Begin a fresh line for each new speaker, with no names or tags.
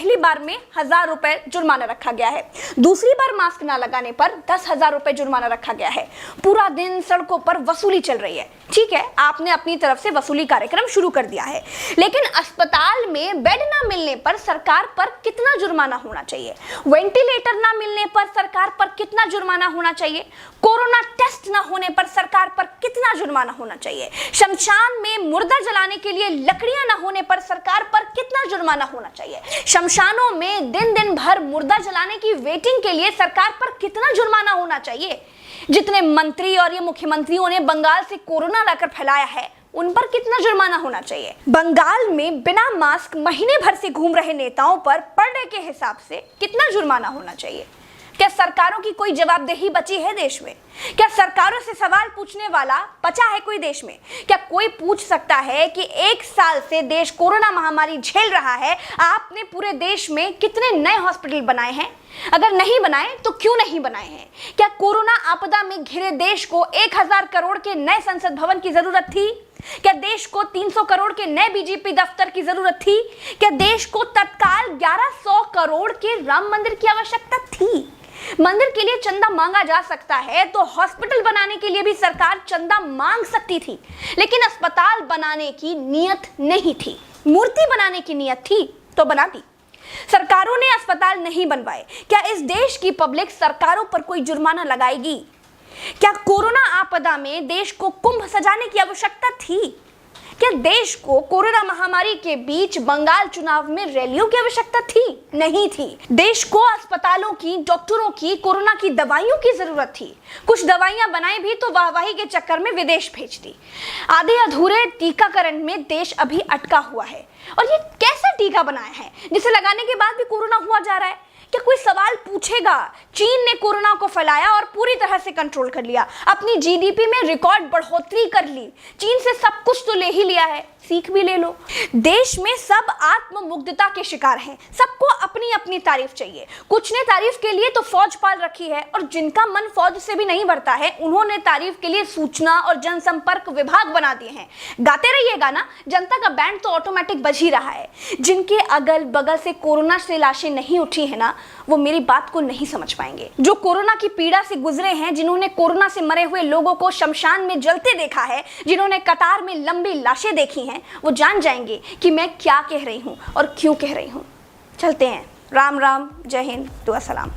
पहली बार में 1000 रुपए जुर्माना रखा गया है, दूसरी बार मास्क ना लगाने पर 10,000 रुपए जुर्माना रखा गया है। पूरा दिन सड़कों पर वसूली चल रही है। ठीक है, आपने अपनी तरफ से वसूली कार्यक्रम शुरू कर दिया है, लेकिन अस्पताल में बेड ना मिलने पर सरकार पर कितना जुर्माना होना चाहिए? वेंटिलेटर ना मिलने पर सरकार पर कितना जुर्माना होना चाहिए? कोरोना टेस्ट ना होने पर सरकार पर कितना जुर्माना होना चाहिए? शमशान में मुर्दा जलाने के लिए लकड़ियां ना होने पर सरकार पर कितना जुर्माना होना चाहिए? शमशानों में दिन दिन भर मुर्दा जलाने की वेटिंग के लिए सरकार पर कितना जुर्माना होना चाहिए? जितने मंत्री और ये मुख्यमंत्रियों ने बंगाल से कोरोना लाकर फैलाया है, उन पर कितना जुर्माना होना चाहिए? बंगाल में बिना मास्क महीने भर से घूम रहे नेताओं पर पर डे के हिसाब से कितना जुर्माना होना चाहिए? क्या सरकारों की कोई जवाबदेही बची है देश में? क्या सरकारों से सवाल पूछने वाला बचा है कोई देश में? क्या कोई पूछ सकता है कि 1 साल से देश कोरोना महामारी झेल रहा है, आपने पूरे देश में कितने नए हॉस्पिटल बनाए हैं? अगर नहीं बनाए तो क्यों नहीं बनाए हैं? क्या कोरोना आपदा में घिरे देश को 1000 करोड़ के नए संसद भवन की जरूरत थी? क्या देश को 300 करोड़ के नए बीजेपी दफ्तर की जरूरत थी? क्या देश को तत्काल 1100 करोड़ के राम मंदिर की आवश्यकता थी? मंदिर के लिए चंदा मांगा जा सकता है तो हॉस्पिटल बनाने के लिए भी सरकार चंदा मांग सकती थी, लेकिन अस्पताल बनाने की नियत नहीं थी। मूर्ति बनाने की नियत थी तो बना दी। सरकारों ने अस्पताल नहीं बनवाए। क्या इस देश की पब्लिक सरकारों पर कोई जुर्माना लगाएगी? क्या कोरोना आपदा में देश को कुंभ सजाने की आवश्यकता थी? क्या देश को कोरोना महामारी के बीच बंगाल चुनाव में रैलियों की आवश्यकता थी? नहीं थी। देश को अस्पतालों की, डॉक्टरों की, कोरोना की दवाइयों की जरूरत थी। कुछ दवाइयां बनाई भी तो वाहवाही के चक्कर में विदेश भेज दी। आधे अधूरे टीकाकरण में देश अभी अटका हुआ है। और ये कैसा टीका बनाया है जिसे लगाने के बाद भी कोरोना हुआ जा रहा है? क्या कोई सवाल पूछेगा? चीन ने कोरोना को फैलाया और पूरी तरह से कंट्रोल कर लिया, अपनी जीडीपी में रिकॉर्ड बढ़ोतरी कर ली। चीन से सब कुछ तो ले ही लिया है, सीख भी ले लो। देश में सब आत्ममुग्धता के शिकार हैं, सबको अपनी अपनी तारीफ चाहिए। कुछ ने तारीफ के लिए तो फौज पाल रखी है, और जिनका मन फौज से भी नहीं भरता है, उन्होंने तारीफ के लिए सूचना और जनसंपर्क विभाग बना दिए हैं। गाते रहिएगा ना, जनता का बैंड तो ऑटोमेटिक बज ही रहा है। जिनके अगल बगल से कोरोना से लाशें नहीं उठी है ना, वो मेरी बात को नहीं समझ पाएंगे। जो कोरोना की पीड़ा से गुजरे हैं, जिन्होंने कोरोना से मरे हुए लोगों को शमशान में जलते देखा है, जिन्होंने कतार में लंबी लाशें देखी हैं, वो जान जाएंगे कि मैं क्या कह रही हूं और क्यों कह रही हूं। चलते हैं। राम राम, जय हिंद, दुआ सलाम।